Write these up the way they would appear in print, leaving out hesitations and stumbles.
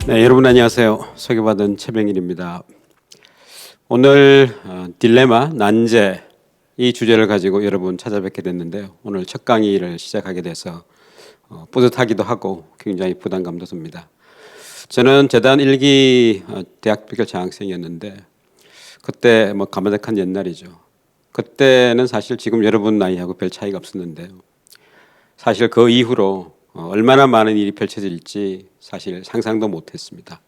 네, 여러분 안녕하세요. 소개받은 최병일입니다. 오늘 딜레마, 난제 이 주제를 가지고 여러분 찾아뵙게 됐는데요. 오늘 첫 강의를 시작하게 돼서 뿌듯하기도 하고 굉장히 부담감도 듭니다. 저는 재단 1기 대학 비결 장학생이었는데 그때 뭐 가마득한 옛날이죠. 그때는 사실 지금 여러분 나이하고 별 차이가 없었는데요. 사실 그 이후로 얼마나 많은 일이 펼쳐질지 사실 상상도 못했습니다.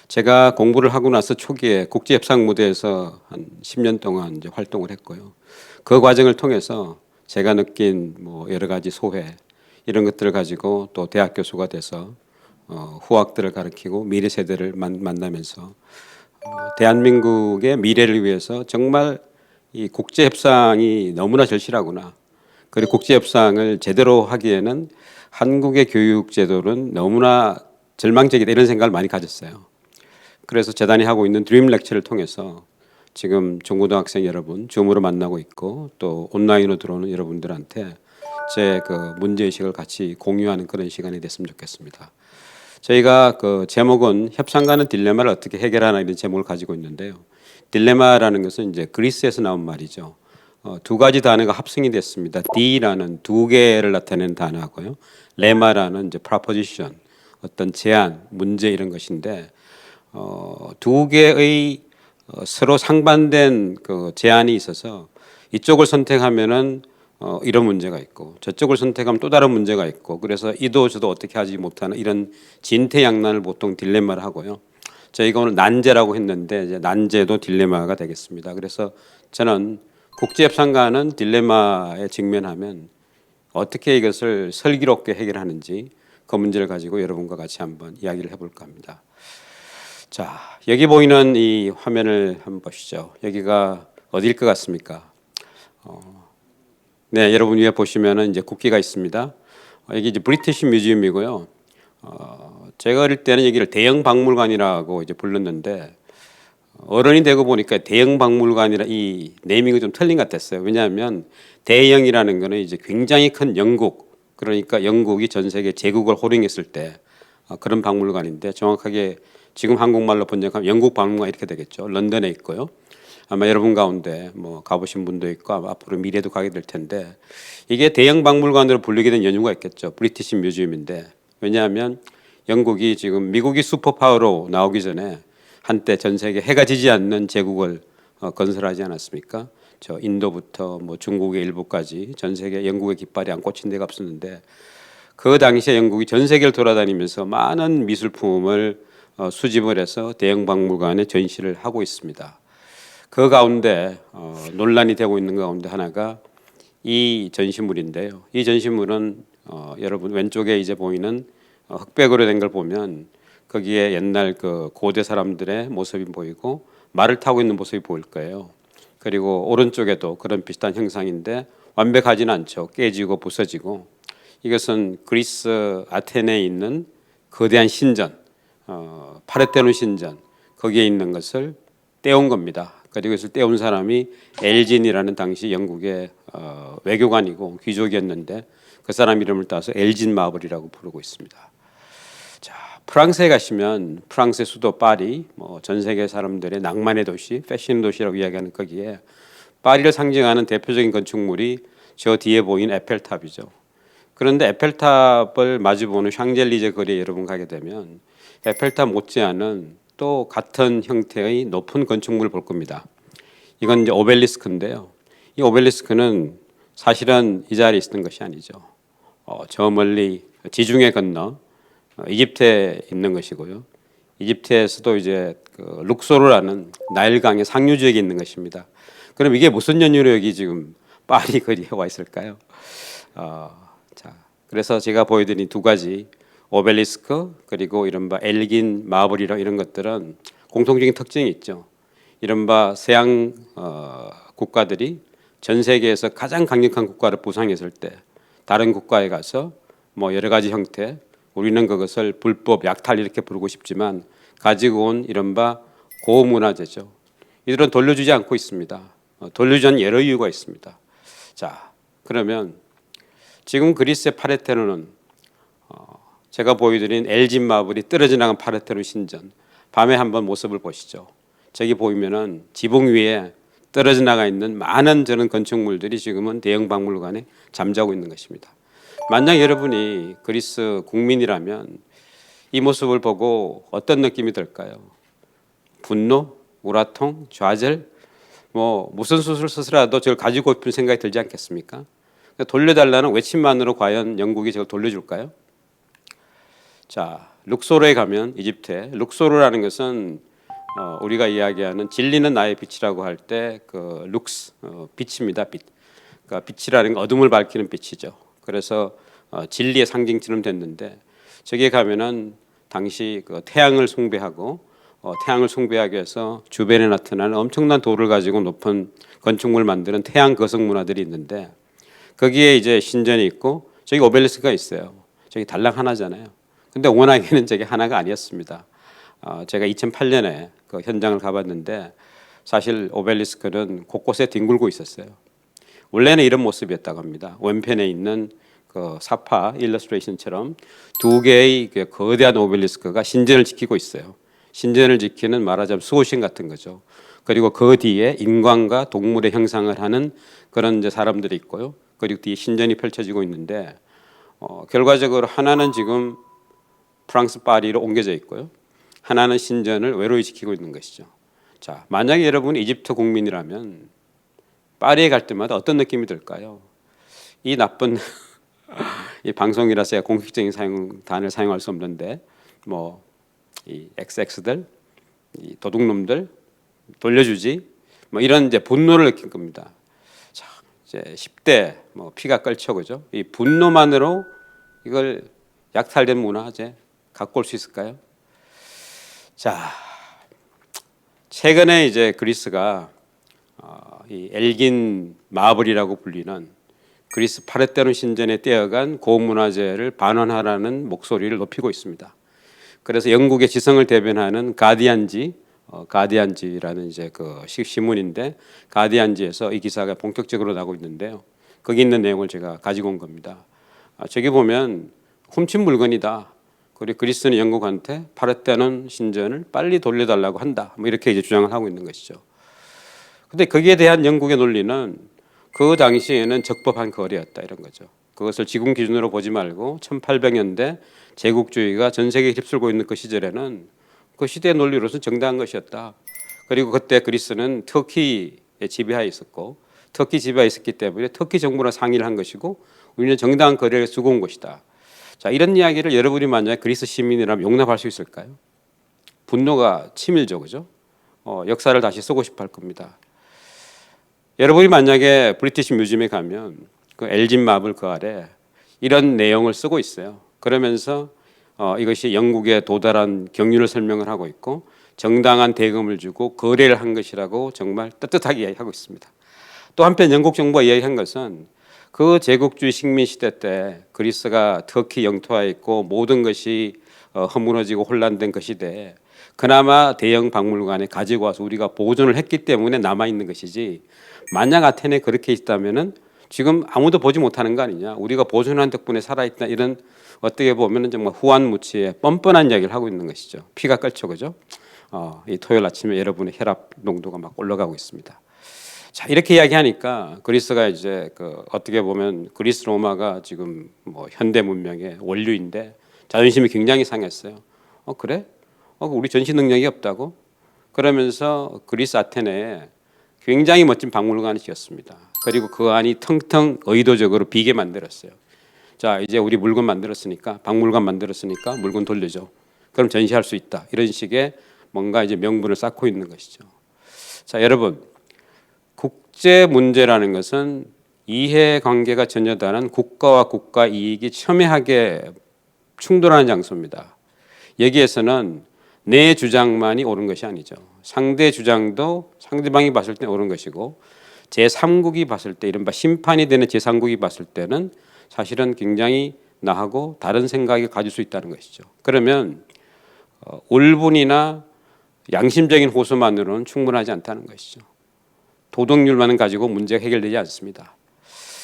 제가 공부를 하고 나서 초기에 국제협상 무대에서 한 10년 동안 이제 활동을 했고요. 그 과정을 통해서 제가 느낀 뭐 여러 가지 소회 이런 것들을 가지고 또 대학 교수가 돼서 후학들을 가르치고 미래 세대를 만나면서 대한민국의 미래를 위해서 정말 이 국제협상이 너무나 절실하구나. 그리고 국제협상을 제대로 하기에는 한국의 교육제도는 너무나 절망적이다 이런 생각을 많이 가졌어요. 그래서 재단이 하고 있는 드림 렉처를 통해서 지금 중고등학생 여러분 줌으로 만나고 있고 또 온라인으로 들어오는 여러분들한테 제 그 문제의식을 같이 공유하는 그런 시간이 됐으면 좋겠습니다. 저희가 그 제목은 협상가는 딜레마를 어떻게 해결하나 이런 제목을 가지고 있는데요. 딜레마라는 것은 이제 그리스에서 나온 말이죠. 두 가지 단어가 합성이 됐습니다. D라는 두 개를 나타내는 단어하고요. 레마라는 이제 proposition, 어떤 제안, 문제 이런 것인데 두 개의 서로 상반된 그 제안이 있어서 이쪽을 선택하면은 이런 문제가 있고 저쪽을 선택하면 또 다른 문제가 있고 그래서 이도 저도 어떻게 하지 못하는 이런 진퇴양난을 보통 딜레마를 하고요. 저희가 오늘 난제라고 했는데 이제 난제도 딜레마가 되겠습니다. 그래서 저는 국제협상가는 딜레마에 직면하면 어떻게 이것을 슬기롭게 해결하는지 그 문제를 가지고 여러분과 같이 한번 이야기를 해볼까 합니다. 자, 여기 보이는 이 화면을 한번 보시죠. 여기가 어디일 것 같습니까? 네, 여러분 위에 보시면은 이제 국기가 있습니다. 여기 이제 브리티시 뮤지엄이고요. 제가 어릴 때는 여기를 대형 박물관이라고 이제 불렀는데 어른이 되고 보니까 대형 박물관이라 이 네이밍이 좀 틀린 것 같았어요. 왜냐하면 대형이라는 거는 이제 굉장히 큰 영국, 그러니까 영국이 전 세계 제국을 호령했을 때 그런 박물관인데 정확하게 지금 한국말로 번역하면 영국 박물관 이렇게 되겠죠. 런던에 있고요. 아마 여러분 가운데 뭐 가보신 분도 있고 아마 앞으로 미래도 가게 될 텐데 이게 대형 박물관으로 불리게 된 연유가 있겠죠. 브리티시 뮤지엄인데 왜냐하면 영국이 지금 미국이 슈퍼파워로 나오기 전에 한때 전 세계 해가 지지 않는 제국을 건설하지 않았습니까? 저 인도부터 뭐 중국의 일부까지 전 세계 영국의 깃발이 안 꽂힌 데가 없었는데 그 당시에 영국이 전 세계를 돌아다니면서 많은 미술품을 수집을 해서 대형 박물관에 전시를 하고 있습니다. 그 가운데 논란이 되고 있는 가운데 하나가 이 전시물인데요. 이 전시물은 여러분 왼쪽에 이제 보이는 흑백으로 된 걸 보면 거기에 옛날 그 고대 사람들의 모습이 보이고 말을 타고 있는 모습이 보일 거예요. 그리고 오른쪽에도 그런 비슷한 형상인데 완벽하지는 않죠. 깨지고 부서지고 이것은 그리스 아테네에 있는 거대한 신전, 파르테논 신전 거기에 있는 것을 떼온 겁니다. 그리고 이것을 떼온 사람이 엘진이라는 당시 영국의 외교관이고 귀족이었는데 그 사람 이름을 따서 엘진 마블이라고 부르고 있습니다. 자, 프랑스에 가시면 프랑스의 수도 파리, 뭐 전 세계 사람들의 낭만의 도시, 패션 도시라고 이야기하는 거기에 파리를 상징하는 대표적인 건축물이 저 뒤에 보이는 에펠탑이죠. 그런데 에펠탑을 마주보는 샹젤리제 거리에 여러분 가게 되면 에펠탑 못지않은 또 같은 형태의 높은 건축물을 볼 겁니다. 이건 이제 오벨리스크인데요. 이 오벨리스크는 사실은 이 자리에 있는 것이 아니죠. 저 멀리 지중해 건너 이집트에 있는 것이고요. 이집트에서도 이제 그 룩소르라는 나일강의 상류 지역에 있는 것입니다. 그럼 이게 무슨 연유로 여기 지금 파리 거리에 와 있을까요? 자, 그래서 제가 보여드린 두 가지 오벨리스크 그리고 이른바 엘긴 마블이라 이런 것들은 공통적인 특징이 있죠. 이른바 서양 국가들이 전 세계에서 가장 강력한 국가를 부상했을 때 다른 국가에 가서 뭐 여러 가지 형태 우리는 그것을 불법 약탈 이렇게 부르고 싶지만 가지고 온 이른바 고문화재죠. 이들은 돌려주지 않고 있습니다. 돌려주지 않는 여러 이유가 있습니다. 자, 그러면 지금 그리스의 파르테논은 제가 보여드린 엘진 마블이 떨어져 나간 파르테논 신전, 밤에 한번 모습을 보시죠. 저기 보이면은 지붕 위에 떨어져 나가 있는 많은 저런 건축물들이 지금은 대형 박물관에 잠자고 있는 것입니다. 만약 여러분이 그리스 국민이라면 이 모습을 보고 어떤 느낌이 들까요? 분노, 우라통, 좌절, 뭐 무슨 수술을 쓰더라도 저걸 가지고 싶은 생각이 들지 않겠습니까? 돌려달라는 외침만으로 과연 영국이 저걸 돌려줄까요? 자, 룩소르에 가면 이집트에 룩소르라는 것은 우리가 이야기하는 진리는 나의 빛이라고 할 때 그 룩스 빛입니다. 빛. 그러니까 빛이라는 건 어둠을 밝히는 빛이죠. 그래서 진리의 상징처럼 됐는데 저기에 가면은 당시 그 태양을 숭배하고 태양을 숭배하기 위해서 주변에 나타나는 엄청난 돌을 가지고 높은 건축물을 만드는 태양 거석 문화들이 있는데 거기에 이제 신전이 있고 저기 오벨리스크가 있어요. 저기 달랑 하나잖아요. 근데 워낙에는 저게 하나가 아니었습니다. 제가 2008년에 그 현장을 가봤는데 사실 오벨리스크는 곳곳에 뒹굴고 있었어요. 원래는 이런 모습이었다고 합니다. 왼편에 있는 그 사파 일러스트레이션처럼 두 개의 그 거대한 오벨리스크가 신전을 지키고 있어요. 신전을 지키는 말하자면 수호신 같은 거죠. 그리고 그 뒤에 인간과 동물의 형상을 하는 그런 이제 사람들이 있고요. 그리고 뒤에 신전이 펼쳐지고 있는데 결과적으로 하나는 지금 프랑스 파리로 옮겨져 있고요. 하나는 신전을 외로이 지키고 있는 것이죠. 자, 만약에 여러분이 이집트 국민이라면 파리에 갈 때마다 어떤 느낌이 들까요? 이 나쁜 이 방송이라서 제가 공식적인 단어를 사용할 수 없는데 뭐 이 XX들, 이 도둑놈들 돌려주지 뭐 이런 이제 분노를 느낀 겁니다. 자, 이제 10대 뭐 피가 끓죠, 그죠? 이 분노만으로 이걸 약탈된 문화 이제 갖고 올 수 있을까요? 자, 최근에 이제 그리스가 이 엘긴 마블이라고 불리는 그리스 파르테논 신전에 떼어간 고문화재를 반환하라는 목소리를 높이고 있습니다. 그래서 영국의 지성을 대변하는 가디언지라는 이제 그 신문인데 가디언지에서 이 기사가 본격적으로 나오고 있는데요. 거기 있는 내용을 제가 가지고 온 겁니다. 저기 보면 훔친 물건이다. 그리고 그리스는 영국한테 파르테논 신전을 빨리 돌려달라고 한다. 뭐 이렇게 이제 주장을 하고 있는 것이죠. 근데 거기에 대한 영국의 논리는 그 당시에는 적법한 거래였다 이런 거죠. 그것을 지금 기준으로 보지 말고 1800년대 제국주의가 전 세계에 휩쓸고 있는 그 시절에는 그 시대의 논리로서는 정당한 것이었다. 그리고 그때 그리스는 터키의 지배하에 있었고 터키 지배하에 있었기 때문에 터키 정부랑 상의를 한 것이고 우리는 정당한 거래를 쓰고 온 것이다. 자, 이런 이야기를 여러분이 만약에 그리스 시민이라면 용납할 수 있을까요? 분노가 치밀죠, 그죠? 역사를 다시 쓰고 싶어 할 겁니다. 여러분이 만약에 브리티시 뮤지엄에 가면 그 엘진 마블 그 아래 이런 내용을 쓰고 있어요. 그러면서 이것이 영국의 도달한 경륜을 설명을 하고 있고 정당한 대금을 주고 거래를 한 것이라고 정말 떳떳하게 이야기하고 있습니다. 또 한편 영국 정부가 이야기한 것은 그 제국주의 식민 시대 때 그리스가 터키 영토화해 있고 모든 것이 허물어지고 혼란된 그 시대에 그나마 대형 박물관에 가지고 와서 우리가 보존을 했기 때문에 남아 있는 것이지 만약 아테네에 그렇게 있다면은 지금 아무도 보지 못하는 거 아니냐, 우리가 보존한 덕분에 살아있다, 이런 어떻게 보면은 정말 후한무치의 뻔뻔한 이야기를 하고 있는 것이죠. 피가 끓죠, 그죠? 이 토요일 아침에 여러분의 혈압 농도가 막 올라가고 있습니다. 자, 이렇게 이야기하니까 그리스가 이제 그 어떻게 보면 그리스 로마가 지금 뭐 현대 문명의 원류인데 자존심이 굉장히 상했어요. 그래? 우리 전시 능력이 없다고? 그러면서 그리스 아테네에 굉장히 멋진 박물관을 지었습니다. 그리고 그 안이 텅텅 의도적으로 비게 만들었어요. 자, 이제 우리 물건 만들었으니까, 박물관 만들었으니까 물건 돌려줘. 그럼 전시할 수 있다. 이런 식의 뭔가 이제 명분을 쌓고 있는 것이죠. 자, 여러분, 국제 문제라는 것은 이해관계가 전혀 다른 국가와 국가 이익이 첨예하게 충돌하는 장소입니다. 여기에서는 내 주장만이 옳은 것이 아니죠. 상대 주장도 상대방이 봤을 때 옳은 것이고 제3국이 봤을 때, 이른바 심판이 되는 제3국이 봤을 때는 사실은 굉장히 나하고 다른 생각을 가질 수 있다는 것이죠. 그러면 울분이나 양심적인 호소만으로는 충분하지 않다는 것이죠. 도덕률만은 가지고 문제가 해결되지 않습니다.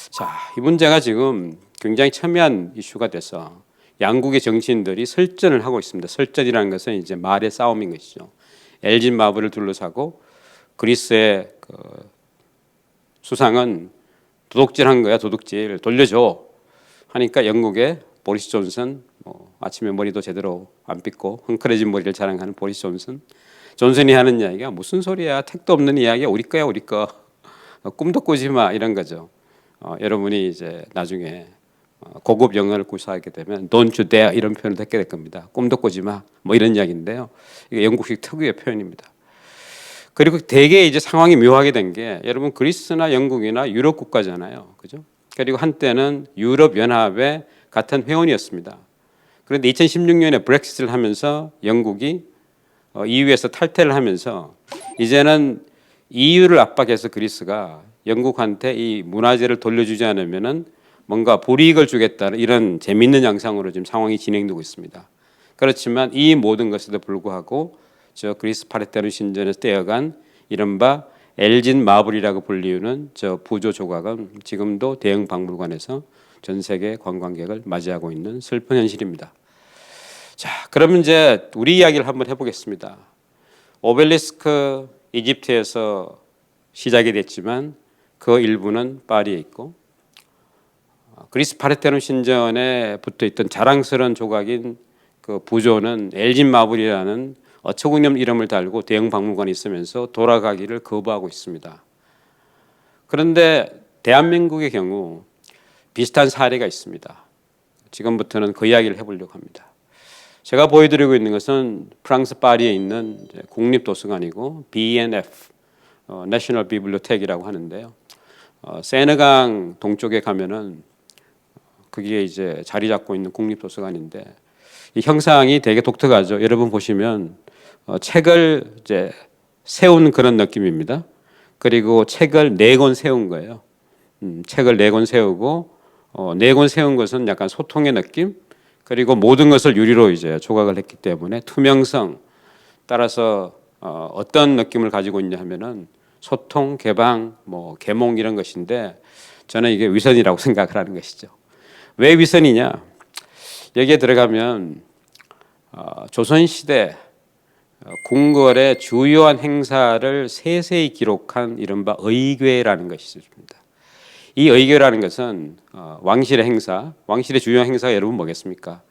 자, 이 문제가 지금 굉장히 첨예한 이슈가 돼서 양국의 정치인들이 설전을 하고 있습니다. 설전이라는 것은 이제 말의 싸움인 것이죠. 엘진 마블을 둘러싸고 그리스의 그 수상은 도둑질한 거야, 도둑질 돌려줘 하니까 영국의 보리스 존슨, 아침에 머리도 제대로 안 빗고 흥크레진 머리를 자랑하는 보리스 존슨이 하는 이야기가 무슨 소리야, 택도 없는 이야기야, 우리 거야 우리 거, 꿈도 꾸지 마 이런 거죠. 여러분이 이제 나중에 고급 영어를 구사하게 되면 Don't you dare 이런 표현을 듣게 될 겁니다. 꿈도 꾸지 마, 뭐 이런 이야기인데요. 이게 영국식 특유의 표현입니다. 그리고 대개 이제 상황이 묘하게 된 게 여러분 그리스나 영국이나 유럽 국가잖아요, 그죠? 그리고 한때는 유럽 연합의 같은 회원이었습니다. 그런데 2016년에 브렉시트를 하면서 영국이 EU에서 탈퇴를 하면서 이제는 EU를 압박해서 그리스가 영국한테 이 문화재를 돌려주지 않으면은 뭔가 불이익을 주겠다는 이런 재미있는 양상으로 지금 상황이 진행되고 있습니다. 그렇지만 이 모든 것에도 불구하고 저 그리스 파르테논 신전에서 떼어간 이른바 엘진 마블이라고 불리우는 저 부조 조각은 지금도 대형 박물관에서 전 세계 관광객을 맞이하고 있는 슬픈 현실입니다. 자, 그러면 이제 우리 이야기를 한번 해보겠습니다. 오벨리스크 이집트에서 시작이 됐지만 그 일부는 파리에 있고 그리스 파르테논 신전에 붙어 있던 자랑스러운 조각인 그 부조는 엘진 마블이라는 어처구니없는 이름을 달고 대형 박물관에 있으면서 돌아가기를 거부하고 있습니다. 그런데 대한민국의 경우 비슷한 사례가 있습니다. 지금부터는 그 이야기를 해보려고 합니다. 제가 보여드리고 있는 것은 프랑스 파리에 있는 국립도서관이고 BNF, National Bibliotheque이라고 하는데요. 세느강 동쪽에 가면은 그게 이제 자리 잡고 있는 국립도서관인데 이 형상이 되게 독특하죠. 여러분 보시면 책을 이제 세운 그런 느낌입니다. 그리고 책을 4권 세운 거예요. 책을 4권 세우고 4권 세운 것은 약간 소통의 느낌. 그리고 모든 것을 유리로 이제 조각을 했기 때문에 투명성 따라서 어떤 느낌을 가지고 있냐 하면은 소통, 개방, 뭐 계몽 이런 것인데 저는 이게 위선이라고 생각을 하는 것이죠. 왜 위선이냐? 여기에 들어가면 조선시대 궁궐의 주요한 행사를 세세히 기록한 이른바 의궤라는 것이 있습니다. 이 의궤라는 것은 왕실의 행사, 왕실의 주요 행사가 여러분 뭐겠습니까?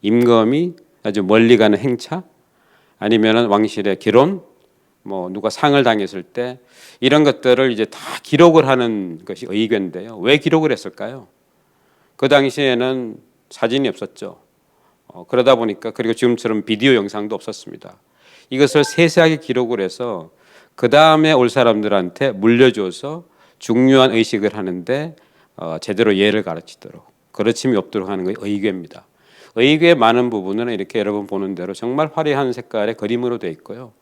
임금이 아주 멀리 가는 행차, 아니면은 왕실의 결혼, 뭐 누가 상을 당했을 때 이런 것들을 이제 다 기록을 하는 것이 의궤인데요. 왜 기록을 했을까요? 그 당시에는 사진이 없었죠. 그러다 보니까 그리고 지금처럼 비디오 영상도 없었습니다. 이것을 세세하게 기록을 해서 그 다음에 올 사람들한테 물려줘서 중요한 의식을 하는데 제대로 예를 가르치도록 가르침이 없도록 하는 것이 의궤입니다. 의궤의 많은 부분은 이렇게 여러분 보는 대로 정말 화려한 색깔의 그림으로 되어 있고요.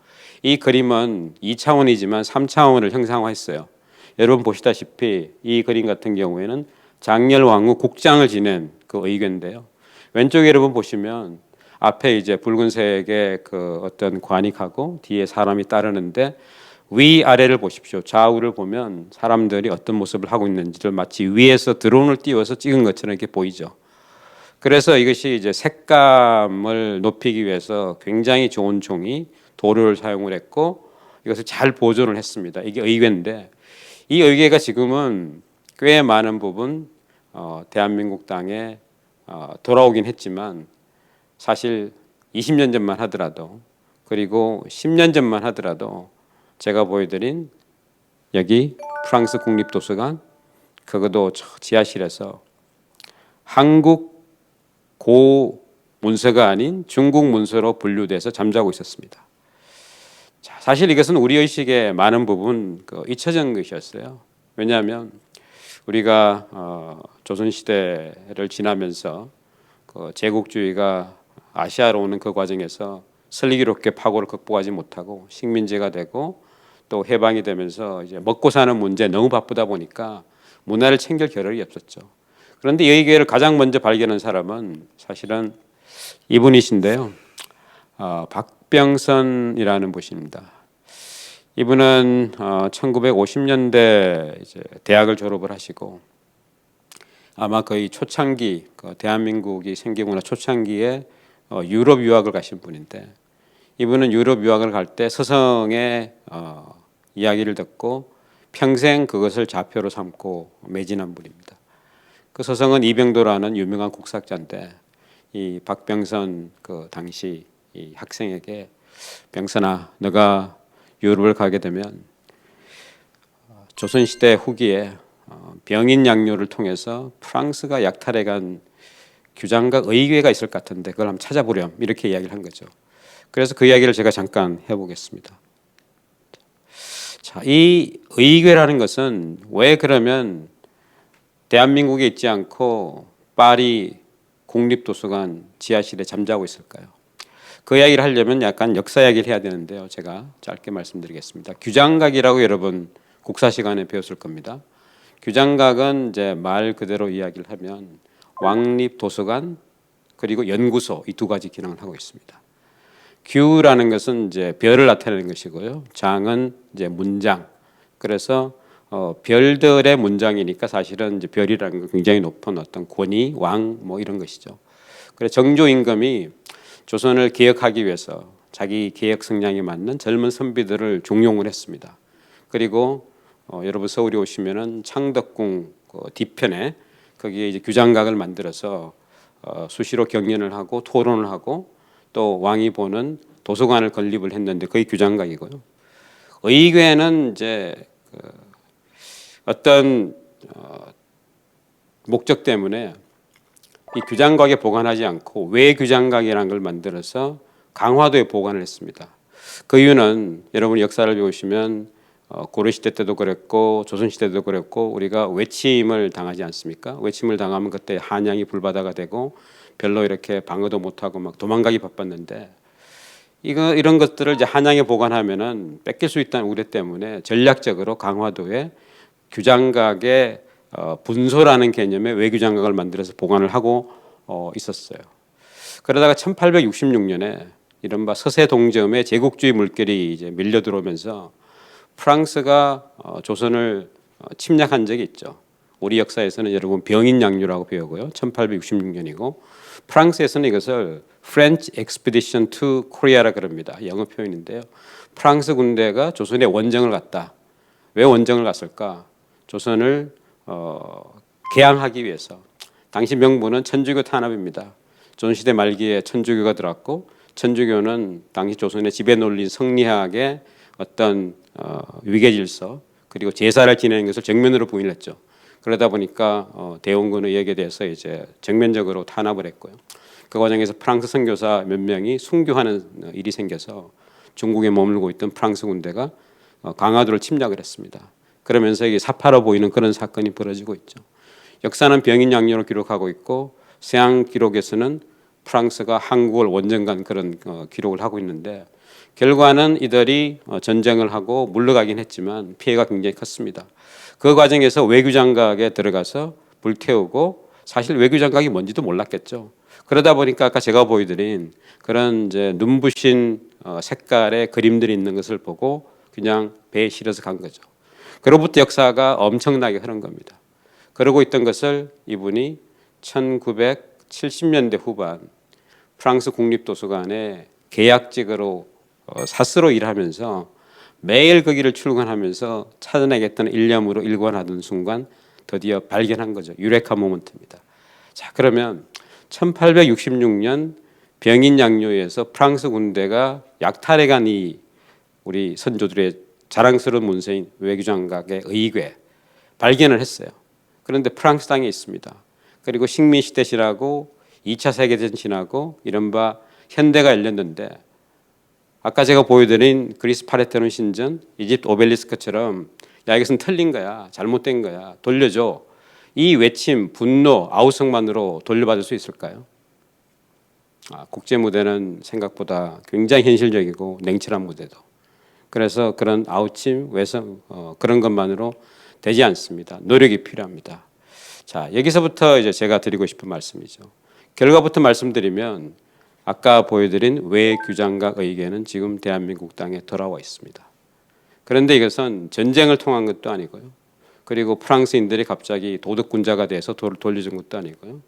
이 그림은 2차원이지만 3차원을 형상화했어요. 여러분 보시다시피 이 그림 같은 경우에는 장렬왕후 국장을 지낸 그 의궤인데요. 왼쪽에 여러분 보시면 앞에 이제 붉은색의 그 어떤 관익하고 뒤에 사람이 따르는데 위아래를 보십시오. 좌우를 보면 사람들이 어떤 모습을 하고 있는지를 마치 위에서 드론을 띄워서 찍은 것처럼 이렇게 보이죠. 그래서 이것이 이제 색감을 높이기 위해서 굉장히 좋은 종이 도료를 사용을 했고 이것을 잘 보존을 했습니다. 이게 의궤인데 이 의궤가 지금은 꽤 많은 부분 대한민국 땅에 돌아오긴 했지만 사실 20년 전만 하더라도 그리고 10년 전만 하더라도 제가 보여드린 여기 프랑스 국립도서관 그것도 지하실에서 한국 고 문서가 아닌 중국 문서로 분류돼서 잠자고 있었습니다. 자, 사실 이것은 우리 의식의 많은 부분 잊혀진 것이었어요. 왜냐하면 우리가 조선시대를 지나면서 제국주의가 아시아로 오는 그 과정에서 슬기롭게 파고를 극복하지 못하고 식민지가 되고 또 해방이 되면서 이제 먹고 사는 문제 너무 바쁘다 보니까 문화를 챙길 겨를이 없었죠. 그런데 이 의궤를 가장 먼저 발견한 사람은 사실은 이분이신데요. 박병선이라는 분입니다. 이분은 1950년대 이제 대학을 졸업을 하시고 아마 거의 초창기 대한민국이 생기고 나 초창기에 유럽 유학을 가신 분인데 이분은 유럽 유학을 갈 때 서성의 이야기를 듣고 평생 그것을 좌표로 삼고 매진한 분입니다. 그 서성은 이병도라는 유명한 국사학자인데 이 박병선 그 당시 이 학생에게 병선아, 너가 유럽을 가게 되면 조선시대 후기에 병인 양요를 통해서 프랑스가 약탈해간 규장각 의궤가 있을 것 같은데 그걸 한번 찾아보렴 이렇게 이야기를 한 거죠. 그래서 그 이야기를 제가 잠깐 해보겠습니다. 자, 이 의궤라는 것은 왜 그러면 대한민국에 있지 않고 파리 국립도서관 지하실에 잠자고 있을까요? 그 이야기를 하려면 약간 역사 이야기를 해야 되는데요. 제가 짧게 말씀드리겠습니다. 규장각이라고 여러분 국사 시간에 배웠을 겁니다. 규장각은 이제 말 그대로 이야기를 하면 왕립도서관 그리고 연구소 이 두 가지 기능을 하고 있습니다. 규라는 것은 이제 별을 나타내는 것이고요. 장은 이제 문장. 그래서 별들의 문장이니까 사실은 이제 별이라는 건 굉장히 높은 어떤 권위, 왕 뭐 이런 것이죠. 그래서 정조 임금이 조선을 개혁하기 위해서 자기 개혁 성향에 맞는 젊은 선비들을 중용을 했습니다. 그리고 여러분 서울에 오시면은 창덕궁 뒤편에 거기에 이제 규장각을 만들어서 수시로 경연을 하고 토론을 하고 또 왕이 보는 도서관을 건립을 했는데 거의 규장각이고요. 의궤는 이제 어떤 목적 때문에 이 규장각에 보관하지 않고 외규장각이라는 걸 만들어서 강화도에 보관을 했습니다. 그 이유는 여러분 역사를 배우시면 고려시대 때도 그랬고 조선시대도 그랬고 우리가 외침을 당하지 않습니까? 외침을 당하면 그때 한양이 불바다가 되고 별로 이렇게 방어도 못하고 막 도망가기 바빴는데 이런 것들을 이제 한양에 보관하면은 뺏길 수 있다는 우려 때문에 전략적으로 강화도에 규장각의 분소라는 개념의 외규장각을 만들어서 보관을 하고 있었어요. 그러다가 1866년에 이른바 서세동점의 제국주의 물결이 이제 밀려 들어오면서 프랑스가 조선을 침략한 적이 있죠. 우리 역사에서는 여러분 병인양요라고 배우고요. 1866년이고 프랑스에서는 이것을 French Expedition to Korea라 그럽니다. 영어 표현인데요. 프랑스 군대가 조선에 원정을 갔다. 왜 원정을 갔을까? 조선을 개항하기 위해서. 당시 명분은 천주교 탄압입니다. 조선시대 말기에 천주교가 들어왔고 천주교는 당시 조선의 지배 논리 성리학의 어떤 위계질서 그리고 제사를 지내는 것을 정면으로 부인했죠. 그러다 보니까 대원군의 역에 대해서 이제 정면적으로 탄압을 했고요. 그 과정에서 프랑스 선교사 몇 명이 순교하는 일이 생겨서 중국에 머물고 있던 프랑스 군대가 강화도를 침략을 했습니다. 그러면서 이게 사파로 보이는 그런 사건이 벌어지고 있죠. 역사는 병인양요로 기록하고 있고 서양 기록에서는 프랑스가 한국을 원정간 그런 기록을 하고 있는데 결과는 이들이 전쟁을 하고 물러가긴 했지만 피해가 굉장히 컸습니다. 그 과정에서 외교장각에 들어가서 불태우고 사실 외교장각이 뭔지도 몰랐겠죠. 그러다 보니까 아까 제가 보여드린 그런 이제 눈부신 색깔의 그림들이 있는 것을 보고 그냥 배에 실어서 간 거죠. 그로부터 역사가 엄청나게 흐른 겁니다. 그러고 있던 것을 이분이 1970년대 후반 프랑스 국립도서관에 계약직으로 사스로 일하면서 매일 거기를 출근하면서 찾아내겠다는 일념으로 일관하던 순간 드디어 발견한 거죠. 유레카 모먼트입니다. 자, 그러면 1866년 병인양요에서 프랑스 군대가 약탈해간 이 우리 선조들의 자랑스러운 문서인 외교장각의 의궤 발견을 했어요. 그런데 프랑스 땅에 있습니다. 그리고 식민시대 지나고 2차 세계대전 지나고 이른바 현대가 열렸는데 아까 제가 보여드린 그리스 파레테논 신전, 이집트 오벨리스크처럼 야 이것은 틀린 거야, 잘못된 거야, 돌려줘. 이 외침, 분노, 아우성만으로 돌려받을 수 있을까요? 국제 무대는 생각보다 굉장히 현실적이고 냉철한 무대도. 그래서 그런 아우침, 외성 그런 것만으로 되지 않습니다. 노력이 필요합니다. 자, 여기서부터 이제 제가 드리고 싶은 말씀이죠. 결과부터 말씀드리면 아까 보여드린 외규장각 의궤는 지금 대한민국 땅에 돌아와 있습니다. 그런데 이것은 전쟁을 통한 것도 아니고요. 그리고 프랑스인들이 갑자기 도덕군자가 돼서 돌을 돌려준 것도 아니고요.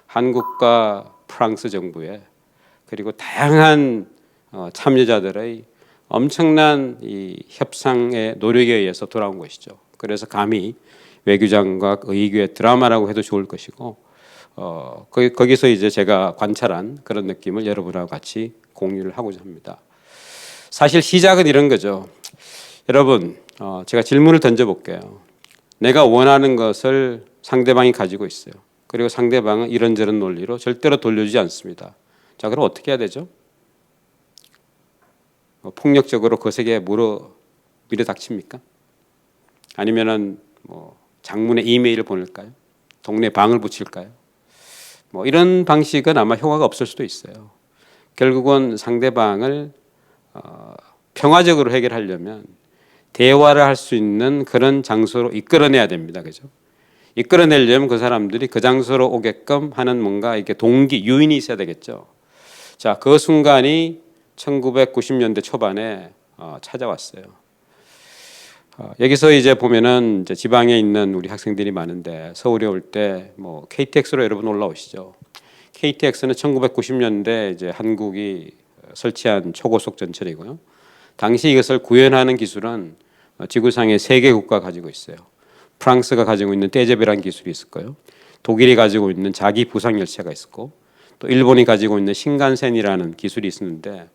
한국과 프랑스 정부의 그리고 다양한 참여자들의 엄청난 이 협상의 노력에 의해서 돌아온 것이죠. 그래서 감히 외교장과 의교의 드라마라고 해도 좋을 것이고 거기서 이제 제가 관찰한 그런 느낌을 여러분하고 같이 공유를 하고자 합니다. 사실 시작은 이런 거죠. 여러분, 제가 질문을 던져볼게요. 내가 원하는 것을 상대방이 가지고 있어요. 그리고 상대방은 이런저런 논리로 절대로 돌려주지 않습니다. 자, 그럼 어떻게 해야 되죠? 폭력적으로 거세게 밀어닥칩니까? 아니면은 장문의 이메일을 보낼까요? 동네 방을 붙일까요? 이런 방식은 아마 효과가 없을 수도 있어요. 결국은 상대방을 평화적으로 해결하려면 대화를 할 수 있는 그런 장소로 이끌어내야 됩니다. 그죠? 이끌어내려면 그 사람들이 그 장소로 오게끔 하는 뭔가 이렇게 동기, 유인이 있어야 되겠죠. 자, 그 순간이 1990년대 초반에 찾아왔어요. 여기서 이제 보면은 이제 지방에 있는 우리 학생들이 많은데 서울에 올 때 KTX로 여러분 올라오시죠. KTX는 1990년대 이제 한국이 설치한 초고속 전철이고요. 당시 이것을 구현하는 기술은 지구상의 3개 국가가 가지고 있어요. 프랑스가 가지고 있는 떼제베라는 기술이 있을 거예요. 독일이 가지고 있는 자기 부상 열차가 있었고 또 일본이 가지고 있는 신간센이라는 기술이 있었는데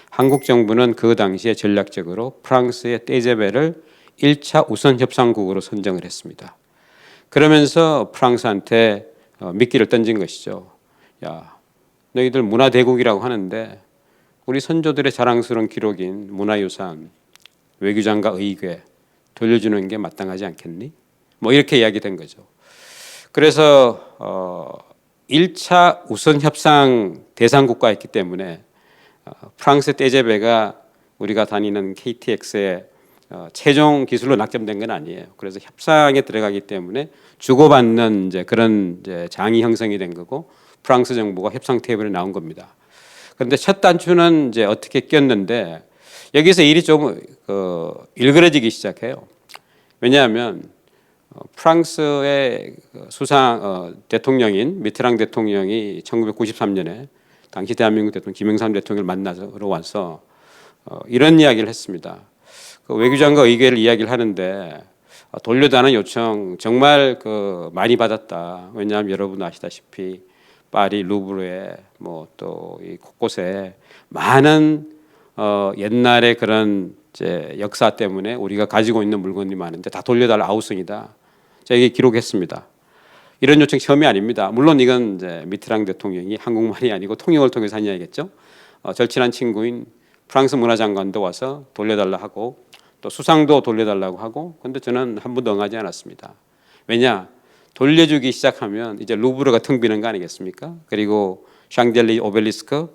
한국 정부는 그 당시에 전략적으로 프랑스의 떼제베를 1차 우선 협상국으로 선정을 했습니다. 그러면서 프랑스한테 미끼를 던진 것이죠. 야, 너희들 문화대국이라고 하는데 우리 선조들의 자랑스러운 기록인 문화유산, 외교장과 의궤 돌려주는 게 마땅하지 않겠니? 이렇게 이야기된 거죠. 그래서 1차 우선 협상 대상 국가였기 때문에 프랑스 떼제베가 우리가 다니는 KTX의 최종 기술로 낙점된 건 아니에요. 그래서 협상에 들어가기 때문에 주고받는 이제 그런 이제 장이 형성이 된 거고 프랑스 정부가 협상 테이블에 나온 겁니다. 그런데 첫 단추는 이제 어떻게 꼈는데 여기서 일이 좀 일그러지기 시작해요. 왜냐하면 프랑스의 수상 대통령인 미테랑 대통령이 1993년에 당시 대한민국 대통령 김영삼 대통령을 만나러 와서 이런 이야기를 했습니다. 그 외교장과 의궤를 이야기를 하는데 돌려달라는 요청 정말 많이 받았다. 왜냐하면 여러분 아시다시피 파리 루브르에 또 이 곳곳에 많은 옛날의 그런 이제 역사 때문에 우리가 가지고 있는 물건이 많은데 다 돌려달라 아우성이다. 자, 이게 기록했습니다. 이런 요청 처음이 아닙니다. 물론 이건 이제 미테랑 대통령이 한국말이 아니고 통역을 통해서 한 이야기겠죠. 절친한 친구인 프랑스 문화장관도 와서 돌려달라 하고 또 수상도 돌려달라고 하고 근데 저는 한 번도 응하지 않았습니다. 왜냐? 돌려주기 시작하면 이제 루브르가 텅 비는 거 아니겠습니까? 그리고 샹젤리 오벨리스크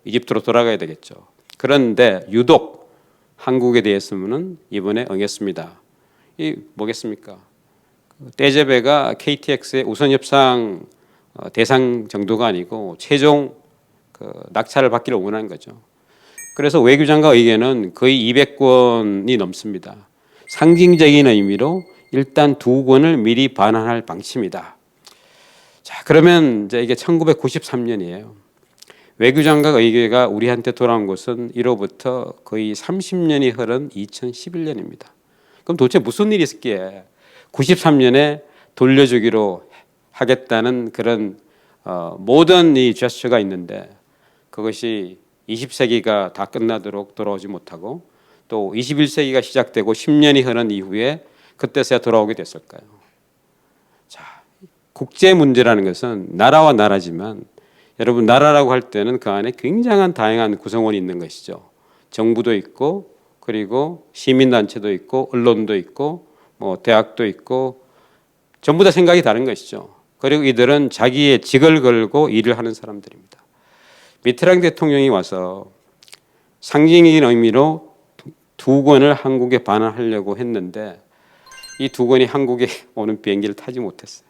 이집트로 돌아가야 되겠죠. 그런데 유독 한국에 대해서는 이번에 응했습니다. 이 뭐겠습니까? 떼제베가 KTX의 우선 협상 대상 정도가 아니고 최종 낙찰을 받기를 원하는 거죠. 그래서 외교장과 의견은 거의 200권이 넘습니다. 상징적인 의미로 일단 2권을 미리 반환할 방침이다. 자, 그러면 이제 이게 1993년이에요. 외교장과 의궤가 우리한테 돌아온 것은 이로부터 거의 30년이 흐른 2011년입니다. 그럼 도대체 무슨 일이 있었기에 93년에 돌려주기로 하겠다는 그런 모든 이 제스처가 있는데 그것이 20세기가 다 끝나도록 돌아오지 못하고 또 21세기가 시작되고 10년이 흐른 이후에 그때서야 돌아오게 됐을까요? 자, 국제 문제라는 것은 나라와 나라지만 여러분 나라라고 할 때는 그 안에 굉장한 다양한 구성원이 있는 것이죠. 정부도 있고 그리고 시민단체도 있고 언론도 있고 대학도 있고 전부 다 생각이 다른 것이죠. 그리고 이들은 자기의 직을 걸고 일을 하는 사람들입니다. 미테랑 대통령이 와서 상징적인 의미로 2권을 한국에 반환하려고 했는데 이 2권이 한국에 오는 비행기를 타지 못했어요.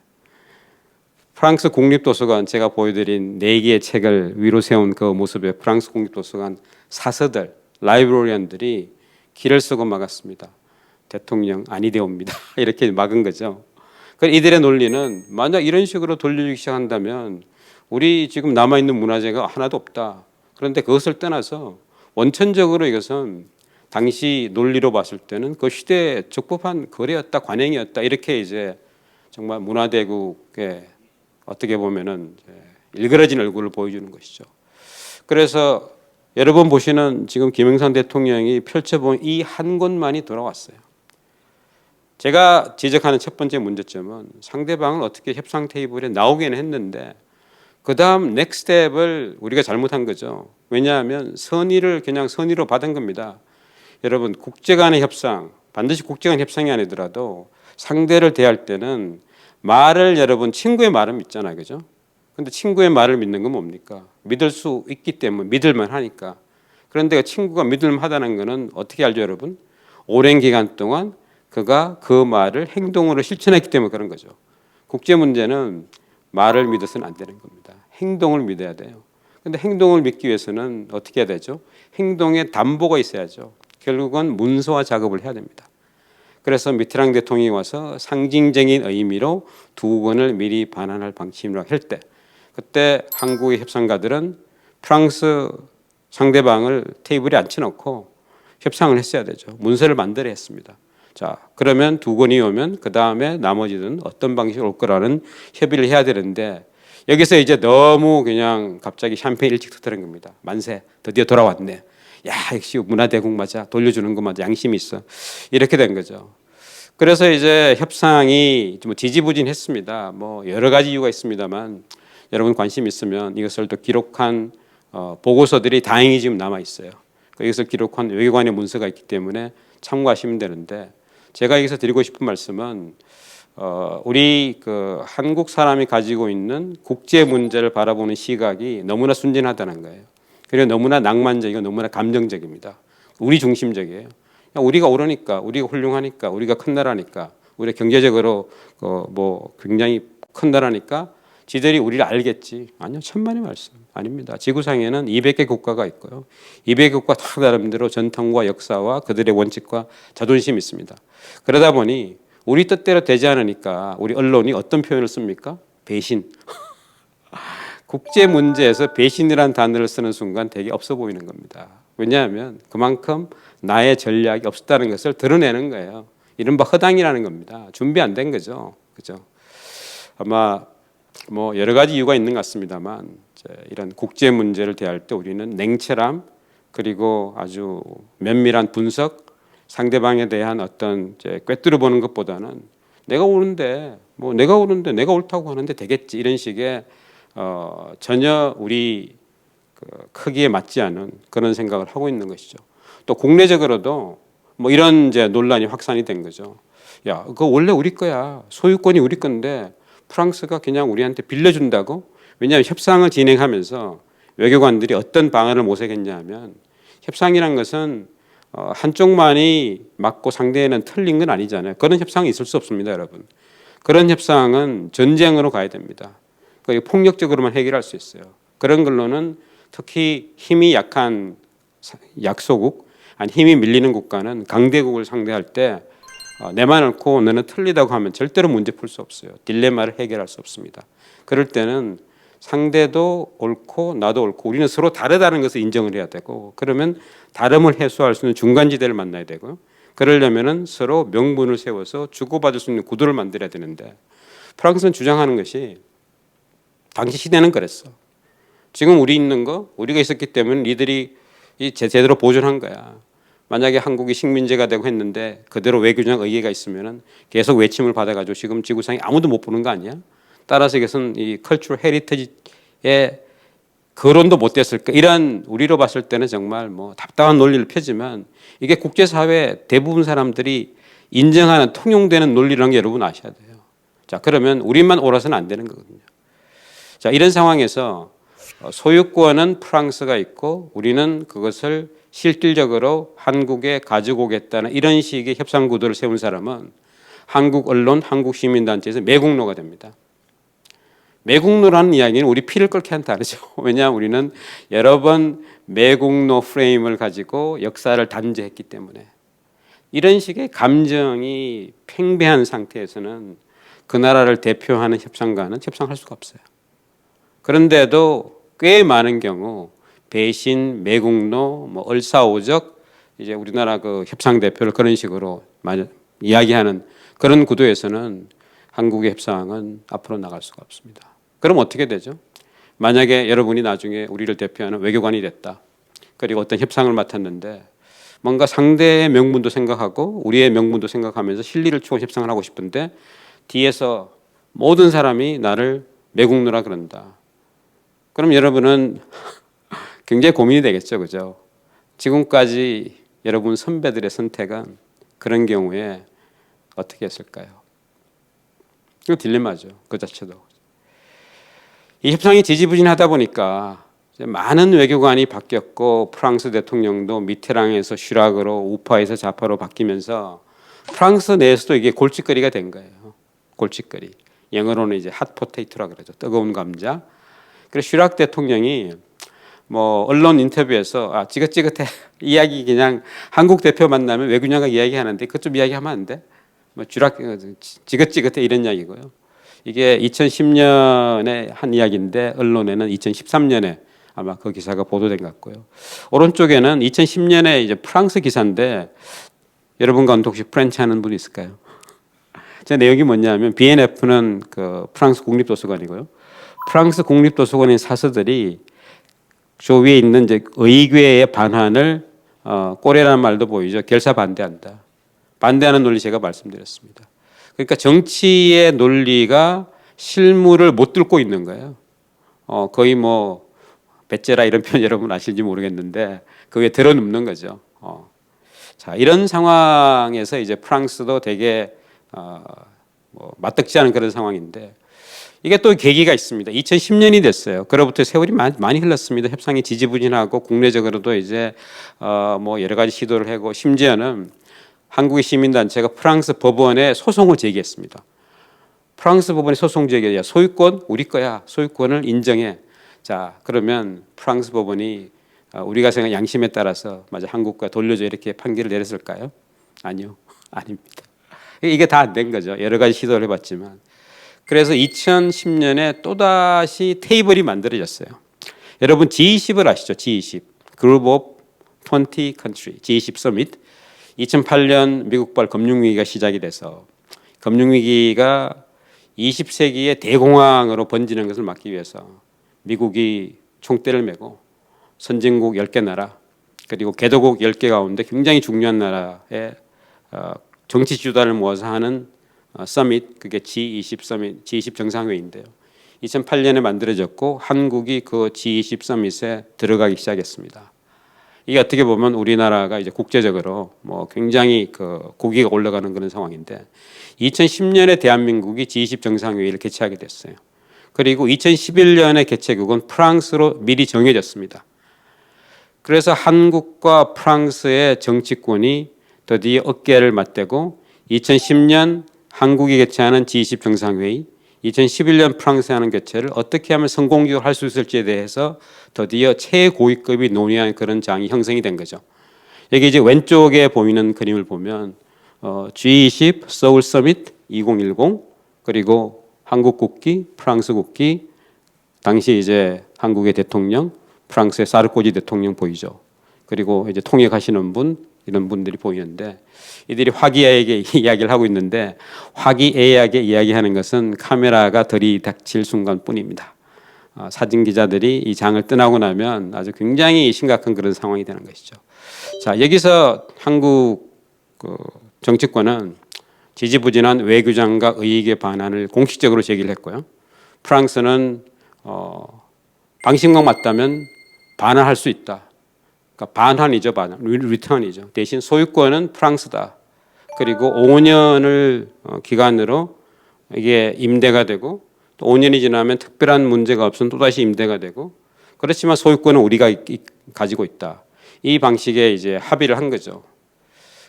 프랑스 국립도서관 제가 보여드린 4개의 책을 위로 세운 그 모습에 프랑스 국립도서관 사서들, 라이브러리언들이 길을 쓰고 막았습니다. 대통령 아니 되옵니다. 이렇게 막은 거죠. 그러니까 이들의 논리는 만약 이런 식으로 돌려주기 시작한다면 우리 지금 남아있는 문화재가 하나도 없다. 그런데 그것을 떠나서 원천적으로 이것은 당시 논리로 봤을 때는 그 시대에 적법한 거래였다, 관행이었다. 이렇게 이제 정말 문화대국의 어떻게 보면은 일그러진 얼굴을 보여주는 것이죠. 그래서 여러분 보시는 지금 김영삼 대통령이 펼쳐본 이 한 곳만이 돌아왔어요. 제가 지적하는 첫 번째 문제점은 상대방을 어떻게 협상 테이블에 나오기는 했는데 그 다음 넥스트 스텝을 우리가 잘못한 거죠. 왜냐하면 선의를 그냥 선의로 받은 겁니다. 여러분 국제 간의 협상, 반드시 국제 간 협상이 아니더라도 상대를 대할 때는 말을 여러분 친구의 말을 믿잖아요. 그죠? 근데 친구의 말을 믿는 건 뭡니까? 믿을 수 있기 때문에 믿을만 하니까. 그런데 그 친구가 믿을만하다는 것은 어떻게 알죠, 여러분? 오랜 기간 동안 그가 그 말을 행동으로 실천했기 때문에 그런 거죠. 국제 문제는 말을 믿어서는 안 되는 겁니다. 행동을 믿어야 돼요. 그런데 행동을 믿기 위해서는 어떻게 해야 되죠? 행동에 담보가 있어야죠. 결국은 문서화 작업을 해야 됩니다. 그래서 미트랑 대통령이 와서 상징적인 의미로 두 번을 미리 반환할 방침이라고 할 때 그때 한국의 협상가들은 프랑스 상대방을 테이블에 앉혀놓고 협상을 했어야 되죠. 문서를 만들어야 했습니다. 자, 그러면 두 건이 오면 그 다음에 나머지는 어떤 방식으로 올 거라는 협의를 해야 되는데 여기서 이제 너무 그냥 갑자기 샴페인 일찍 터뜨린 겁니다. 만세, 드디어 돌아왔네. 야, 역시 문화대국 맞아. 돌려주는 거 맞아. 양심이 있어. 이렇게 된 거죠. 그래서 이제 협상이 좀 지지부진했습니다. 뭐 여러 가지 이유가 있습니다만 여러분 관심 있으면 이것을 또 기록한 보고서들이 다행히 지금 남아 있어요. 이것을 기록한 외교관의 문서가 있기 때문에 참고하시면 되는데 제가 여기서 드리고 싶은 말씀은 우리 그 한국 사람이 가지고 있는 국제 문제를 바라보는 시각이 너무나 순진하다는 거예요. 그리고 너무나 낭만적이고 너무나 감정적입니다. 우리 중심적이에요. 우리가 옳으니까, 우리가 훌륭하니까, 우리가 큰 나라니까, 우리가 경제적으로 뭐 굉장히 큰 나라니까 지들이 우리를 알겠지. 아니요, 천만의 말씀 아닙니다. 지구상에는 200개 국가가 있고요. 200개 국가 다 나름대로 전통과 역사와 그들의 원칙과 자존심이 있습니다. 그러다 보니 우리 뜻대로 되지 않으니까 우리 언론이 어떤 표현을 씁니까? 배신. 국제 문제에서 배신이라는 단어를 쓰는 순간 되게 없어 보이는 겁니다. 왜냐하면 그만큼 나의 전략이 없었다는 것을 드러내는 거예요. 이른바 허당이라는 겁니다. 준비 안 된 거죠. 그죠? 아마 뭐 여러 가지 이유가 있는 것 같습니다만 이런 국제 문제를 대할 때 우리는 냉철함 그리고 아주 면밀한 분석, 상대방에 대한 어떤 꿰뚫어 보는 것보다는 내가 옳은데 내가 옳다고 하는데 되겠지 이런 식의 전혀 우리 그 크기에 맞지 않은 그런 생각을 하고 있는 것이죠. 또 국내적으로도 뭐 이런 이제 논란이 확산이 된 거죠. 야, 그거 원래 우리 거야. 소유권이 우리 건데 프랑스가 그냥 우리한테 빌려준다고? 왜냐하면 협상을 진행하면서 외교관들이 어떤 방안을 모색했냐 하면 협상이란 것은 한쪽만이 맞고 상대는 틀린 건 아니잖아요. 그런 협상이 있을 수 없습니다, 여러분. 그런 협상은 전쟁으로 가야 됩니다. 폭력적으로만 해결할 수 있어요. 그런 걸로는 특히 힘이 약한 약소국, 아니 힘이 밀리는 국가는 강대국을 상대할 때 내만 옳고 너는 틀리다고 하면 절대로 문제 풀 수 없어요. 딜레마를 해결할 수 없습니다. 그럴 때는 상대도 옳고 나도 옳고 우리는 서로 다르다는 것을 인정을 해야 되고 그러면 다름을 해소할 수 있는 중간지대를 만나야 되고요. 그러려면은 서로 명분을 세워서 주고받을 수 있는 구도를 만들어야 되는데 프랑스는 주장하는 것이 당시 시대는 그랬어. 지금 우리 있는 거 우리가 있었기 때문에 니들이 제대로 보존한 거야. 만약에 한국이 식민지가 되고 했는데 그대로 외교적 의의가 있으면은 계속 외침을 받아가지고 지금 지구상에 아무도 못 보는 거 아니야? 따라서 이것은 이 컬처럴 헤리티지의 거론도 못 됐을까? 이런 우리로 봤을 때는 정말 뭐 답답한 논리를 펴지만 이게 국제사회 대부분 사람들이 인정하는 통용되는 논리라는 게 여러분 아셔야 돼요. 자, 그러면 우리만 옳아서는 안 되는 거거든요. 자, 이런 상황에서 소유권은 프랑스가 있고 우리는 그것을 실질적으로 한국에 가지고 오겠다는 이런 식의 협상 구도를 세운 사람은 한국 언론, 한국 시민단체에서 매국노가 됩니다. 매국노라는 이야기는 우리 피를 끓게 한 단어죠. 왜냐하면 우리는 여러 번 매국노 프레임을 가지고 역사를 단죄했기 때문에 이런 식의 감정이 팽배한 상태에서는 그 나라를 대표하는 협상가는 협상할 수가 없어요. 그런데도 꽤 많은 경우 배신, 매국노, 뭐 얼싸오적 이제 우리나라 그 협상 대표를 그런 식으로 이야기하는 그런 구도에서는 한국의 협상은 앞으로 나갈 수가 없습니다. 그럼 어떻게 되죠? 만약에 여러분이 나중에 우리를 대표하는 외교관이 됐다. 그리고 어떤 협상을 맡았는데 뭔가 상대의 명분도 생각하고 우리의 명분도 생각하면서 실리를 추구 협상을 하고 싶은데 뒤에서 모든 사람이 나를 매국노라 그런다. 그럼 여러분은 굉장히 고민이 되겠죠, 그죠? 지금까지 여러분 선배들의 선택은 그런 경우에 어떻게 했을까요? 이거 딜레마죠, 그 자체도. 이 협상이 지지부진하다 보니까 많은 외교관이 바뀌었고 프랑스 대통령도 미테랑에서 슈락으로 우파에서 좌파로 바뀌면서 프랑스 내에서도 이게 골칫거리가 된 거예요. 골칫거리. 영어로는 이제 핫 포테이토라 그러죠. 뜨거운 감자. 그래서 슈락 대통령이 뭐 언론 인터뷰에서 찌긋찌긋해 이야기 그냥 한국 대표 만나면 외교관과 이야기하는데 그것 좀 이야기하면 안 돼? 뭐 찌긋찌긋해 이런 이야기고요. 이게 2010년에 한 이야기인데 언론에는 2013년에 아마 그 기사가 보도된 것 같고요. 오른쪽에는 2010년에 이제 프랑스 기사인데 여러분 가운데 혹시 프렌치 하는 분 있을까요? 제 내용이 뭐냐면 BNF는 그 프랑스 국립도서관이고요. 프랑스 국립도서관의 사서들이 저 위에 있는 이제 의궤의 반환을 꼬레라는 말도 보이죠. 결사 반대한다. 반대하는 논리 제가 말씀드렸습니다. 그러니까 정치의 논리가 실무를 못 뚫고 있는 거예요. 거의 뭐 배째라 이런 표현 여러분 아실지 모르겠는데 그게 들어눕는 거죠. 자, 이런 상황에서 이제 프랑스도 되게 뭐 맞득지 않은 그런 상황인데 이게 또 계기가 있습니다. 2010년이 됐어요. 그로부터 세월이 많이 흘렀습니다. 협상이 지지부진하고 국내적으로도 이제 뭐 여러 가지 시도를 하고 심지어는 한국의 시민단체가 프랑스 법원에 소송을 제기했습니다. 프랑스 법원에 소송 제기해 소유권 우리 거야. 소유권을 인정해. 자, 그러면 프랑스 법원이 우리가 생각한 양심에 따라서 맞아 한국과 돌려줘 이렇게 판결을 내렸을까요? 아니요. 아닙니다. 이게 다 안 된 거죠. 여러 가지 시도를 해봤지만. 그래서 2010년에 또다시 테이블이 만들어졌어요. 여러분 G20을 아시죠? G20. Group of 20 Country. G20 서밋. 2008년 미국발 금융위기가 시작이 돼서 금융위기가 20세기의 대공황으로 번지는 것을 막기 위해서 미국이 총대를 메고 선진국 10개 나라 그리고 개도국 10개 가운데 굉장히 중요한 나라의 정치 주도를 모아서 하는 서밋, 그게 G20 서밋, G20 정상회의인데요. 2008년에 만들어졌고 한국이 그 G20 서밋에 들어가기 시작했습니다. 이게 어떻게 보면 우리나라가 이제 국제적으로 뭐 굉장히 그 고기가 올라가는 그런 상황인데 2010년에 대한민국이 G20 정상회의를 개최하게 됐어요. 그리고 2011년에 개최국은 프랑스로 미리 정해졌습니다. 그래서 한국과 프랑스의 정치권이 드디어 어깨를 맞대고 2010년 한국이 개최하는 G20 정상회의, 2011년 프랑스에 하는 개최를 어떻게 하면 성공적으로 할 수 있을지에 대해서 드디어 최고위급이 논의하는 그런 장이 형성이 된 거죠. 여기 이제 왼쪽에 보이는 그림을 보면 G20 서울 서밋 2010 그리고 한국 국기, 프랑스 국기, 당시 이제 한국의 대통령, 프랑스의 사르코지 대통령 보이죠. 그리고 이제 통역하시는 분 이런 분들이 보이는데 이들이 화기애애하게 이야기를 하고 있는데 화기애애하게 이야기하는 것은 카메라가 들이닥칠 순간뿐입니다. 사진 기자들이 이 장을 떠나고 나면 아주 굉장히 심각한 그런 상황이 되는 것이죠. 자, 여기서 한국 정치권은 지지부진한 외교장과 의익의 반환을 공식적으로 제기를 했고요. 프랑스는 방식만 맞다면 반환할 수 있다. 그러니까 반환이죠, 반환, 리턴이죠. 대신 소유권은 프랑스다. 그리고 5년을 기간으로 이게 임대가 되고 또 5년이 지나면 특별한 문제가 없으면 또다시 임대가 되고 그렇지만 소유권은 우리가 가지고 있다. 이 방식에 이제 합의를 한 거죠.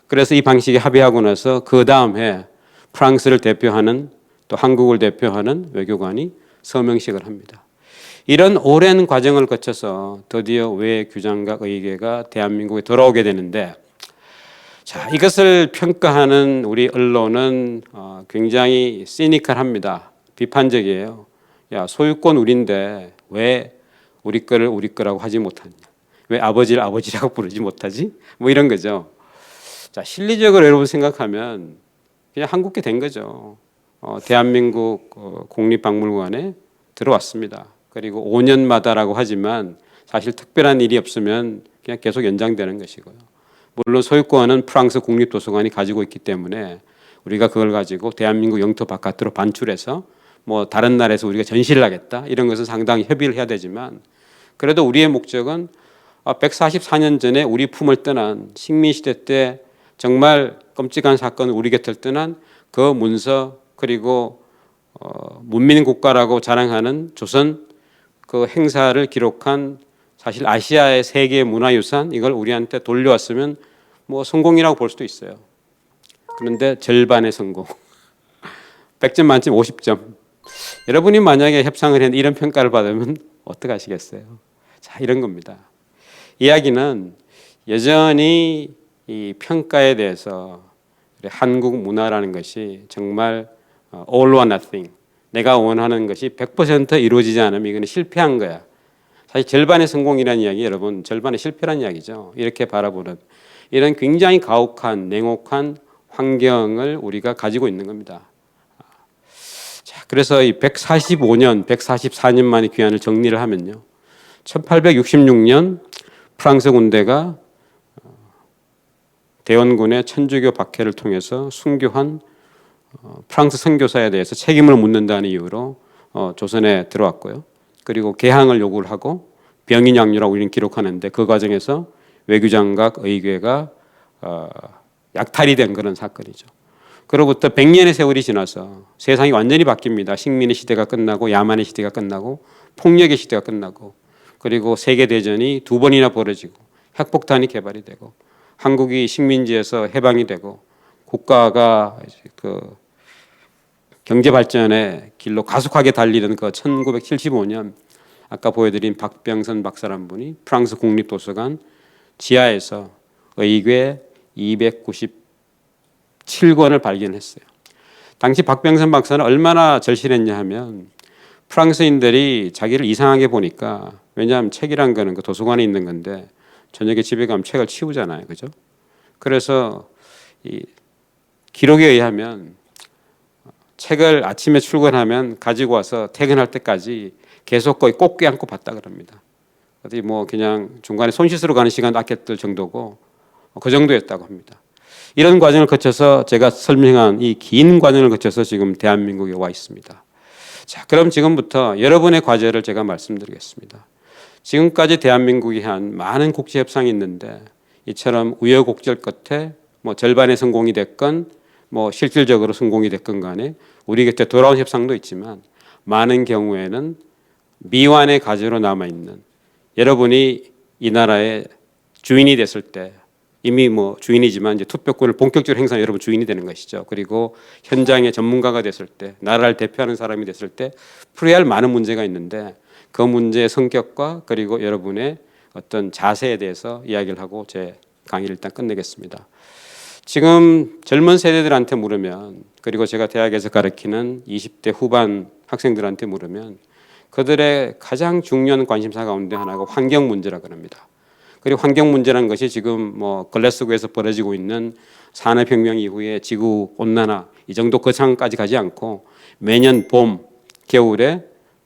그래서 이 방식에 합의하고 나서 그 다음 해 프랑스를 대표하는 또 한국을 대표하는 외교관이 서명식을 합니다. 이런 오랜 과정을 거쳐서 드디어 외교장과 의계가 대한민국에 돌아오게 되는데 자, 이것을 평가하는 우리 언론은 굉장히 시니컬합니다. 비판적이에요. 야, 소유권 우린데 왜 우리 거를 우리 거라고 하지 못하냐? 왜 아버지를 아버지라고 부르지 못하지? 뭐 이런 거죠. 자, 실리적으로 여러분 생각하면 그냥 한국게 된 거죠. 대한민국 국립박물관에 들어왔습니다. 그리고 5년마다라고 하지만 사실 특별한 일이 없으면 그냥 계속 연장되는 것이고요. 물론 소유권은 프랑스 국립도서관이 가지고 있기 때문에 우리가 그걸 가지고 대한민국 영토 바깥으로 반출해서 뭐 다른 나라에서 우리가 전시를 하겠다 이런 것은 상당히 협의를 해야 되지만 그래도 우리의 목적은 144년 전에 우리 품을 떠난 식민시대 때 정말 끔찍한 사건을 우리 곁을 떠난 그 문서 그리고 문민 국가라고 자랑하는 조선 그 행사를 기록한 사실 아시아의 세계 문화유산 이걸 우리한테 돌려왔으면 뭐 성공이라고 볼 수도 있어요. 그런데 절반의 성공. 100점 만점 50점. 여러분이 만약에 협상을 했는데 이런 평가를 받으면 어떻게 하시겠어요? 자, 이런 겁니다. 이야기는 여전히 이 평가에 대해서 한국 문화라는 것이 정말 all or nothing. 내가 원하는 것이 100% 이루어지지 않으면 이거는 실패한 거야. 사실 절반의 성공이라는 이야기 여러분 절반의 실패라는 이야기죠. 이렇게 바라보는 이런 굉장히 가혹한 냉혹한 환경을 우리가 가지고 있는 겁니다. 자, 그래서 이 145년, 144년 만의 귀환을 정리를 하면요. 1866년 프랑스 군대가 대원군의 천주교 박해를 통해서 순교한 프랑스 선교사에 대해서 책임을 묻는다는 이유로 조선에 들어왔고요. 그리고 개항을 요구를 하고 병인 양류라고 우리는 기록하는데 그 과정에서 외교장각 의궤가 약탈이 된 그런 사건이죠. 그로부터 100년의 세월이 지나서 세상이 완전히 바뀝니다. 식민의 시대가 끝나고 야만의 시대가 끝나고 폭력의 시대가 끝나고 그리고 세계대전이 2번이나 벌어지고 핵폭탄이 개발이 되고 한국이 식민지에서 해방이 되고 국가가 그 경제 발전의 길로 가속하게 달리는 그 1975년 아까 보여드린 박병선 박사란 분이 프랑스 국립도서관 지하에서 의궤 297권을 발견했어요. 당시 박병선 박사는 얼마나 절실했냐 하면 프랑스인들이 자기를 이상하게 보니까 왜냐하면 책이란 거는 그 도서관에 있는 건데 저녁에 집에 가면 책을 치우잖아요. 그죠? 그래서 이 기록에 의하면 책을 아침에 출근하면 가지고 와서 퇴근할 때까지 계속 거의 꼭 껴안고 봤다 그럽니다. 어디 뭐 그냥 중간에 손 씻으러 가는 시간 아꼈을 정도고 그 정도였다고 합니다. 이런 과정을 거쳐서 제가 설명한 이 긴 과정을 거쳐서 지금 대한민국에 와 있습니다. 자, 그럼 지금부터 여러분의 과제를 제가 말씀드리겠습니다. 지금까지 대한민국이 한 많은 국제 협상이 있는데 이처럼 우여곡절 끝에 뭐 절반의 성공이 됐건 뭐 실질적으로 성공이 됐건 간에 우리 곁에 돌아온 협상도 있지만 많은 경우에는 미완의 과제로 남아있는 여러분이 이 나라의 주인이 됐을 때 이미 뭐 주인이지만 이제 투표권을 본격적으로 행사하는 여러분 주인이 되는 것이죠. 그리고 현장의 전문가가 됐을 때 나라를 대표하는 사람이 됐을 때 풀어야 할 많은 문제가 있는데 그 문제의 성격과 그리고 여러분의 어떤 자세에 대해서 이야기를 하고 제 강의를 일단 끝내겠습니다. 지금 젊은 세대들한테 물으면 그리고 제가 대학에서 가르치는 20대 후반 학생들한테 물으면 그들의 가장 중요한 관심사 가운데 하나가 환경 문제라고 합니다. 그리고 환경 문제라는 것이 지금 뭐 글래스고에서 벌어지고 있는 산업혁명 이후에 지구 온난화 이 정도 거창까지 가지 않고 매년 봄, 겨울에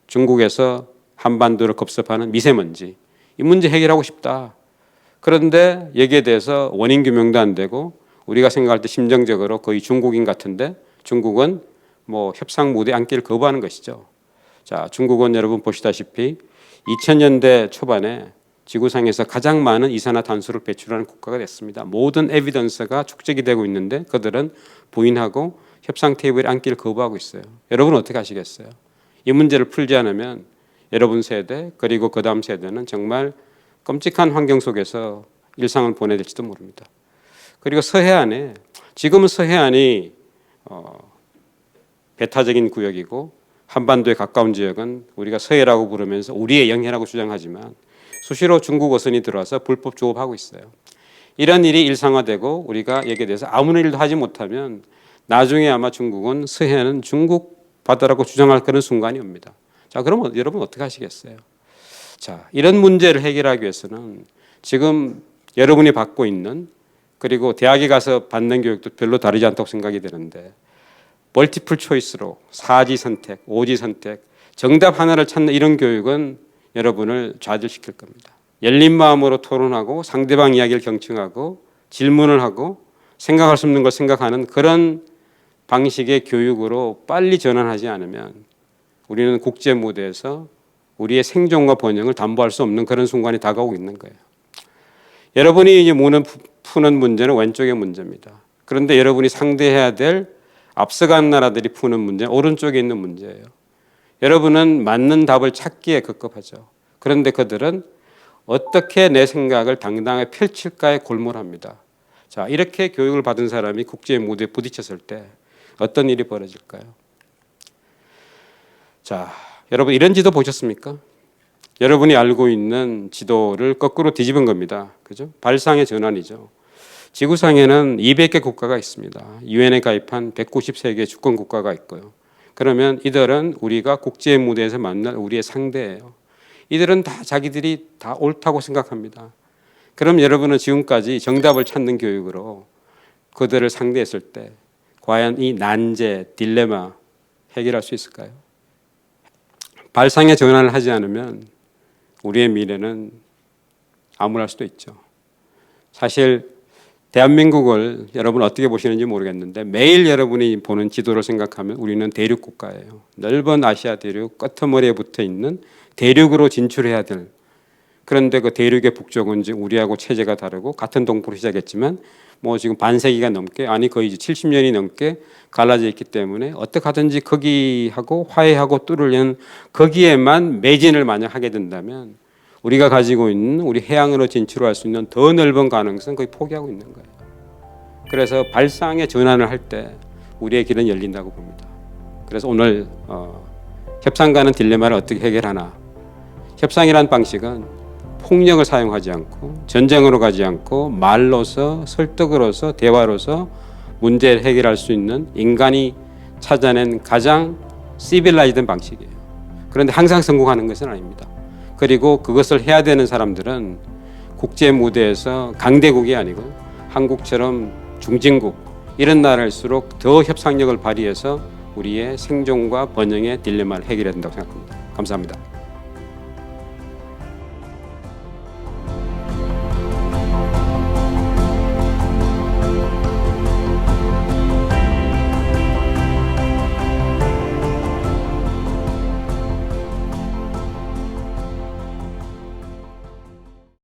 중국에서 한반도를 겁습하는 미세먼지 이 문제 해결하고 싶다. 그런데 여기에 대해서 원인 규명도 안 되고 우리가 생각할 때 심정적으로 거의 중국인 같은데 중국은 뭐 협상 무대에 앉기를 거부하는 것이죠. 자, 중국은 여러분 보시다시피 2000년대 초반에 지구상에서 가장 많은 이산화탄소를 배출하는 국가가 됐습니다. 모든 에비던스가 축적이 되고 있는데 그들은 부인하고 협상 테이블에 앉기를 거부하고 있어요. 여러분은 어떻게 하시겠어요? 이 문제를 풀지 않으면 여러분 세대 그리고 그 다음 세대는 정말 끔찍한 환경 속에서 일상을 보내야 될지도 모릅니다. 그리고 서해안에 지금은 서해안이 배타적인 구역이고 한반도에 가까운 지역은 우리가 서해라고 부르면서 우리의 영해라고 주장하지만 수시로 중국 어선이 들어와서 불법 조업하고 있어요. 이런 일이 일상화되고 우리가 여기에 대해서 아무런 일도 하지 못하면 나중에 아마 중국은 서해는 중국 바다라고 주장할 그런 순간이 옵니다. 자, 그러면 여러분 어떻게 하시겠어요? 자, 이런 문제를 해결하기 위해서는 지금 여러분이 받고 있는, 그리고 대학에 가서 받는 교육도 별로 다르지 않다고 생각이 되는데, 멀티플 초이스로 4지 선택, 5지 선택, 정답 하나를 찾는 이런 교육은 여러분을 좌절시킬 겁니다. 열린 마음으로 토론하고 상대방 이야기를 경청하고 질문을 하고 생각할 수 없는 걸 생각하는 그런 방식의 교육으로 빨리 전환하지 않으면 우리는 국제 무대에서 우리의 생존과 번영을 담보할 수 없는 그런 순간이 다가오고 있는 거예요. 여러분이 이제 푸는 문제는 왼쪽의 문제입니다. 그런데 여러분이 상대해야 될 앞서간 나라들이 푸는 문제는 오른쪽에 있는 문제예요. 여러분은 맞는 답을 찾기에 급급하죠. 그런데 그들은 어떻게 내 생각을 당당하게 펼칠까에 골몰합니다. 자, 이렇게 교육을 받은 사람이 국제 무대에 부딪혔을 때 어떤 일이 벌어질까요? 자, 여러분 이런 지도 보셨습니까? 여러분이 알고 있는 지도를 거꾸로 뒤집은 겁니다. 그죠? 발상의 전환이죠. 지구상에는 200개 국가가 있습니다. 유엔에 가입한 193개 주권 국가가 있고요. 그러면 이들은 우리가 국제 무대에서 만날 우리의 상대예요. 이들은 다 자기들이 다 옳다고 생각합니다. 그럼 여러분은 지금까지 정답을 찾는 교육으로 그들을 상대했을 때 과연 이 난제, 딜레마 해결할 수 있을까요? 발상의 전환을 하지 않으면 우리의 미래는 암울할 수도 있죠. 사실 대한민국을 여러분 어떻게 보시는지 모르겠는데 매일 여러분이 보는 지도를 생각하면 우리는 대륙 국가예요. 넓은 아시아 대륙 끝머리에 붙어 있는 대륙으로 진출해야 될, 그런데 그 대륙의 북쪽은 이제 우리하고 체제가 다르고 같은 동포로 시작했지만 뭐 지금 반세기가 넘게, 아니 거의 이제 70년이 넘게 갈라져 있기 때문에 어떻게 하든지 거기하고 화해하고 뚫으려는, 거기에만 매진을 만약 하게 된다면 우리가 가지고 있는 우리 해양으로 진출할 수 있는 더 넓은 가능성은 거의 포기하고 있는 거예요. 그래서 발상의 전환을 할 때 우리의 길은 열린다고 봅니다. 그래서 오늘 협상과는 딜레마를 어떻게 해결하나. 협상이란 방식은 폭력을 사용하지 않고 전쟁으로 가지 않고 말로서, 설득으로서, 대화로서 문제를 해결할 수 있는 인간이 찾아낸 가장 시빌라이즈된 방식이에요. 그런데 항상 성공하는 것은 아닙니다. 그리고 그것을 해야 되는 사람들은 국제 무대에서 강대국이 아니고 한국처럼 중진국, 이런 나라일수록 더 협상력을 발휘해서 우리의 생존과 번영의 딜레마를 해결해야 된다고 생각합니다. 감사합니다.